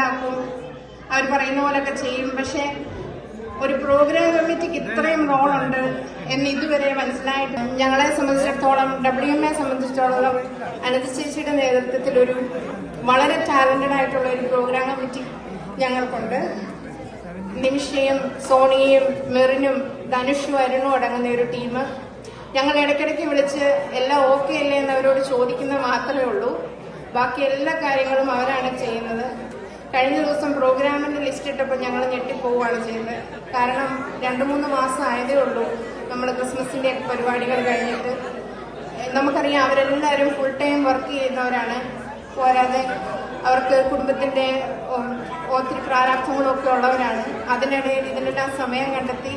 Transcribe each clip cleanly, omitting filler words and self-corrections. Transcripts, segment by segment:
മനസ്സിലാക്കും, അവർ പറയുന്ന പോലൊക്കെ ചെയ്യും. പക്ഷെ ഒരു പ്രോഗ്രാം കമ്മിറ്റിക്ക് ഇത്രയും റോളുണ്ട് എന്ന് ഇതുവരെ മനസ്സിലായിട്ട് ഞങ്ങളെ സംബന്ധിച്ചിടത്തോളം, WMA സംബന്ധിച്ചിടത്തോളം അനന്ത ചേച്ചിയുടെ നേതൃത്വത്തിൽ ഒരു വളരെ ടാലന്റഡ് ആയിട്ടുള്ള ഒരു പ്രോഗ്രാം കമ്മിറ്റി ഞങ്ങൾക്കുണ്ട്. നിമിഷയും സോണിയും മെറിനും ധനുഷും അരുണും അടങ്ങുന്ന ഒരു ടീം. ഞങ്ങൾ ഇടയ്ക്കിടയ്ക്ക് വിളിച്ച് എല്ലാം ഓക്കെ അല്ലേ എന്ന് അവരോട് ചോദിക്കുന്നത് മാത്രമേ ഉള്ളൂ. ബാക്കി എല്ലാ കാര്യങ്ങളും അവരാണ് ചെയ്യുന്നത്. കഴിഞ്ഞ ദിവസം പ്രോഗ്രാമിന്റെ ലിസ്റ്റ് ഇട്ടപ്പോൾ ഞങ്ങൾ ഞെട്ടിപ്പോവുകയാണ് ചെയ്യുന്നത്. കാരണം 2-3 മാസം ആയതേ ഉള്ളൂ നമ്മൾ ക്രിസ്മസിന്റെ പരിപാടികൾ കഴിഞ്ഞിട്ട്. നമുക്കറിയാം അവരെല്ലാവരും ഫുൾ ടൈം വർക്ക് ചെയ്യുന്നവരാണ്. പോരാതെ അവർക്ക് കുടുംബത്തിന്റെ ഒത്തിരി പ്രാരാബ്ധങ്ങളൊക്കെ ഉള്ളവരാണ്. അതിനിടയിൽ ഇതിനെല്ലാം സമയം കണ്ടെത്തി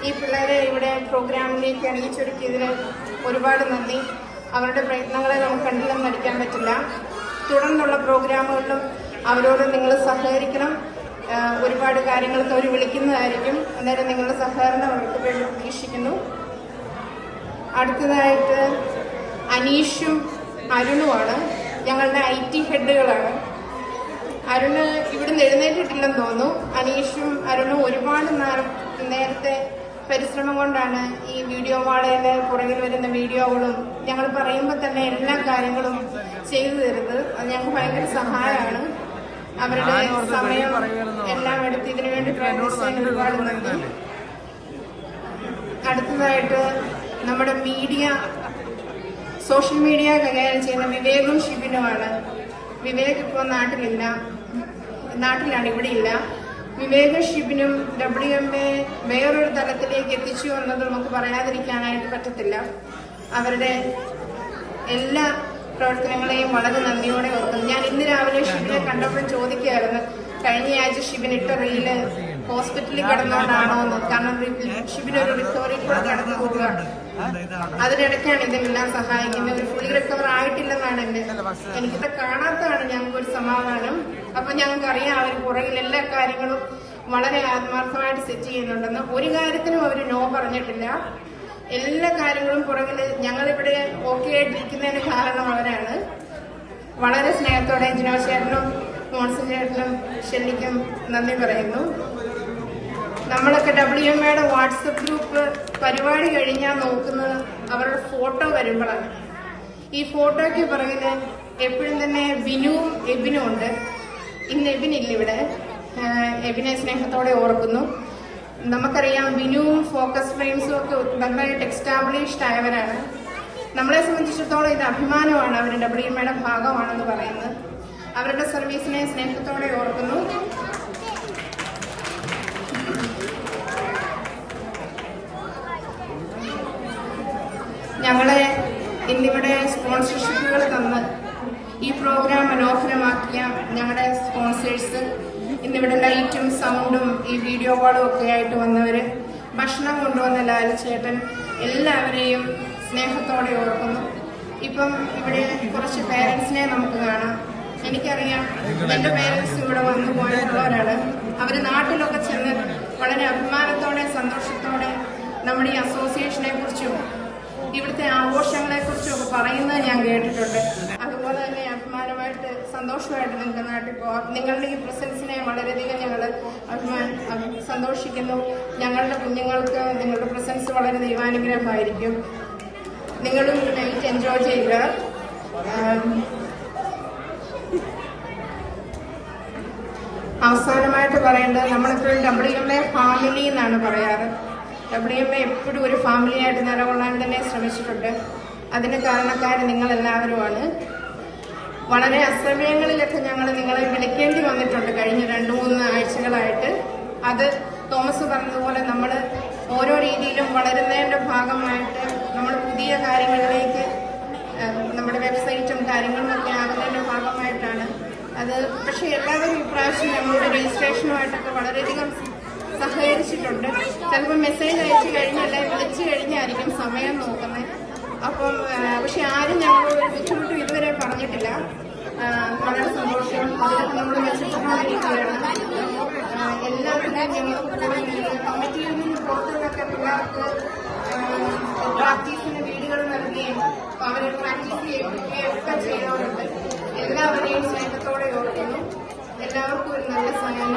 ഈ പിള്ളേരെ ഇവിടെ പ്രോഗ്രാമിലേക്ക് അണിയിച്ചൊരുക്കിയതിന് ഒരുപാട് നന്ദി. അവരുടെ പ്രയത്നങ്ങളെ നമുക്ക് കണ്ടില്ലെന്ന് നടിക്കാൻ പറ്റില്ല. തുടർന്നുള്ള പ്രോഗ്രാമുകളിലും അവരോട് നിങ്ങൾ സഹകരിക്കണം. ഒരുപാട് കാര്യങ്ങൾക്ക് അവർ വിളിക്കുന്നതായിരിക്കും. അന്നേരം നിങ്ങളുടെ സഹകരണം അവർക്ക് വേണ്ടി പ്രതീക്ഷിക്കുന്നു. അടുത്തതായിട്ട് അനീഷും അരുണുമാണ് ഞങ്ങളുടെ IT ഹെഡുകളാണ്. അരുണ് ഇവിടുന്ന് എഴുന്നേറ്റിട്ടില്ലെന്ന് തോന്നുന്നു. അനീഷും അരുണും ഒരുപാട് നേരത്തെ പരിശ്രമം കൊണ്ടാണ് ഈ വീഡിയോ വാളയില് പുറകിൽ വരുന്ന വീഡിയോകളും ഞങ്ങൾ പറയുമ്പോൾ തന്നെ എല്ലാ കാര്യങ്ങളും ചെയ്തു തരുന്നത്. അത് ഞങ്ങൾക്ക് ഭയങ്കര സഹായമാണ്. അവരുടെ സമയം എല്ലാം എടുത്ത് ഇതിനു വേണ്ടി പ്രയത്നിച്ചതിന് ഒരുപാട് നന്ദി. അടുത്തതായിട്ട് നമ്മുടെ സോഷ്യൽ മീഡിയ കൈകാര്യം ചെയ്യുന്ന വിവേകും ഷിബിനുമാണ്. വിവേക് ഇപ്പോൾ നാട്ടിലാണ്, ഇവിടെ ഇല്ല. വിവേകും ഷിബിനും WMA വേറൊരു തലത്തിലേക്ക് എത്തിച്ചു എന്നത് നമുക്ക് പറയാതിരിക്കാനായിട്ട് പറ്റത്തില്ല. അവരുടെ എല്ലാ പ്രവർത്തനങ്ങളെയും വളരെ നന്ദിയോടെ ഓർക്കുന്നു. ഞാൻ ഇന്ന് രാവിലെ ഷിബിനെ കണ്ടപ്പോൾ ചോദിക്കുകയായിരുന്നു, കഴിഞ്ഞ ആഴ്ച ഷിബിൻ ഇട്ട റീല് ഹോസ്പിറ്റലിൽ കിടന്നുകൊണ്ടാണോ എന്ന്. കാരണം ഷിബിനൊരു റിക്കവറി കൂടെ കടന്നു പോവുക. അതിനിടയ്ക്കാണ് ഇതെല്ലാം സഹായിക്കുന്നത്. ഒരു ഫുള്ളി റിക്കവർ ആയിട്ടില്ലെന്നാണ് എനിക്കിത് കാണാത്തതാണ് ഞങ്ങൾക്കൊരു സമാധാനം. അപ്പൊ ഞങ്ങൾക്കറിയാം അവർ പുറകിൽ എല്ലാ കാര്യങ്ങളും വളരെ ആത്മാർത്ഥമായിട്ട് സെറ്റ് ചെയ്യുന്നുണ്ടെന്ന്. ഒരു കാര്യത്തിനും അവർ നോ പറഞ്ഞിട്ടില്ല. എല്ലാ കാര്യങ്ങളും പുറകിൽ ഞങ്ങളിവിടെ ഓക്കെ ആയിട്ടിരിക്കുന്നതിന് കാരണം അവരാണ്. വളരെ സ്നേഹത്തോടെ ജിനോ ചേട്ടനും മോൺസൺ ചേട്ടനും ഷെല്ലിക്കും നന്ദി പറയുന്നു. നമ്മളൊക്കെ WMAയുടെ വാട്സപ്പ് ഗ്രൂപ്പ് പരിപാടി കഴിഞ്ഞാൽ നോക്കുന്നത് അവരുടെ ഫോട്ടോ വരുമ്പോഴാണ്. ഈ ഫോട്ടോയ്ക്ക് പുറകിൽ എപ്പോഴും തന്നെ ബിനുവും എബിനും ഉണ്ട്. ഇന്ന് എബിനില്ല ഇവിടെ. എബിനെ സ്നേഹത്തോടെ ഓർക്കുന്നു. നമുക്കറിയാം ബിനുവും ഫോക്കസ് ഫ്രെയിംസും ഒക്കെ നന്നായിട്ട് എക്സ്റ്റാബ്ലിഷ്ഡ് ആയവരാണ്. നമ്മളെ സംബന്ധിച്ചിടത്തോളം ഇത് അഭിമാനമാണ്. അവർ WMAയുടെ ഭാഗമാണെന്ന് പറയുന്നത്. അവരുടെ സർവീസിനെ സ്നേഹത്തോടെ ഓർക്കുന്നു. ഞങ്ങളെ ഇന്നിവിടെ സ്പോൺസർഷിപ്പുകൾ തന്ന് ഈ പ്രോഗ്രാം മനോഹരമാക്കിയ ഞങ്ങളുടെ സ്പോൺസേഴ്സ്, ഇന്നിവിടെ ലൈറ്റും സൗണ്ടും ഈ വീഡിയോ കോളും ഒക്കെ ആയിട്ട് വന്നവര്, ഭക്ഷണം കൊണ്ടുവന്ന ലാലച്ചേട്ടൻ, എല്ലാവരെയും സ്നേഹത്തോടെ ഓർക്കുന്നു. ഇപ്പം ഇവിടെ കുറച്ച് പേരൻസിനെ നമുക്ക് കാണാം. എനിക്കറിയാം എന്റെ പേരൻസ് ഇവിടെ വന്നു പോയിട്ടുള്ളവരാണ്. അവര് നാട്ടിലൊക്കെ ചെന്ന് വളരെ അഭിമാനത്തോടെ സന്തോഷത്തോടെ നമ്മുടെ ഈ അസോസിയേഷനെ കുറിച്ചും ഇവിടുത്തെ ആഘോഷങ്ങളെ കുറിച്ചും ഒക്കെ പറയുന്നത് ഞാൻ കേട്ടിട്ടുണ്ട്. അതുപോലെ തന്നെ അഭിമാനമായിട്ട് സന്തോഷമായിട്ട് നിങ്ങൾക്ക് നാട്ടിൽ പോകാം. നിങ്ങളുടെ ഈ പ്രസൻസിനെ വളരെയധികം ഞങ്ങൾ സന്തോഷിക്കുന്നു. ഞങ്ങളുടെ കുഞ്ഞുങ്ങൾക്ക് നിങ്ങളുടെ പ്രസൻസ് വളരെ ദൈവാനുഗ്രഹമായിരിക്കും. നിങ്ങളും നൈറ്റ് എൻജോയ് ചെയ്യുക. അവസാനമായിട്ട് പറയേണ്ടത്, നമ്മളെപ്പോഴും WMA ഫാമിലി എന്നാണ് പറയാറ്. WMA എപ്പോഴും ഒരു ഫാമിലി ആയിട്ട് നിലകൊള്ളാൻ തന്നെ ശ്രമിച്ചിട്ടുണ്ട്. അതിന് കാരണക്കാർ നിങ്ങളെല്ലാവരുമാണ്. വളരെ അസമയങ്ങളിലൊക്കെ ഞങ്ങൾ നിങ്ങളെ വിളിക്കേണ്ടി വന്നിട്ടുണ്ട് കഴിഞ്ഞ 2-3 ആഴ്ചകളായിട്ട്. അത് തോമസ് പറഞ്ഞതുപോലെ നമ്മൾ ഓരോ രീതിയിലും വളരുന്നതിന്റെ ഭാഗമായിട്ട് നമ്മൾ പുതിയ കാര്യങ്ങളിലേക്ക് നമ്മുടെ വെബ്സൈറ്റും കാര്യങ്ങളും ഒക്കെ ആകുന്നതിന്റെ ഭാഗമായിട്ടാണ് അത്. പക്ഷെ എല്ലാവരും ഇപ്രാവശ്യം ഞങ്ങളുടെ രജിസ്ട്രേഷനുമായിട്ടൊക്കെ വളരെയധികം സഹകരിച്ചിട്ടുണ്ട്. ചിലപ്പോൾ മെസ്സേജ് അയച്ചു കഴിഞ്ഞല്ല, വിളിച്ചു കഴിഞ്ഞായിരിക്കും സമയം നോക്കുന്നത്. അപ്പം പക്ഷെ ആരും ഞങ്ങളോട് ബുദ്ധിമുട്ടും ഇതുവരെ പറഞ്ഞിട്ടില്ല. വളരെ സന്തോഷം. അതിലൊക്കെ നമ്മൾ മെച്ചപ്പെട്ടുകൊണ്ടിരിക്കുകയാണ്. എല്ലാവരും ഞങ്ങൾക്ക് കമ്മിറ്റിയിൽ നിന്ന് പുറത്തുള്ളൊക്കെ പിള്ളേർക്ക് പ്രാക്ടീസിന് വീടുകൾ നൽകുകയും അവരെ പ്രാക്ടീസ് ചെയ്യുകയൊക്കെ ചെയ്തവരുണ്ട്. എല്ലാവരെയും സ്നേഹത്തോടെ ഓർക്കുന്നു. എല്ലാവർക്കും ഒരു നല്ല സമയം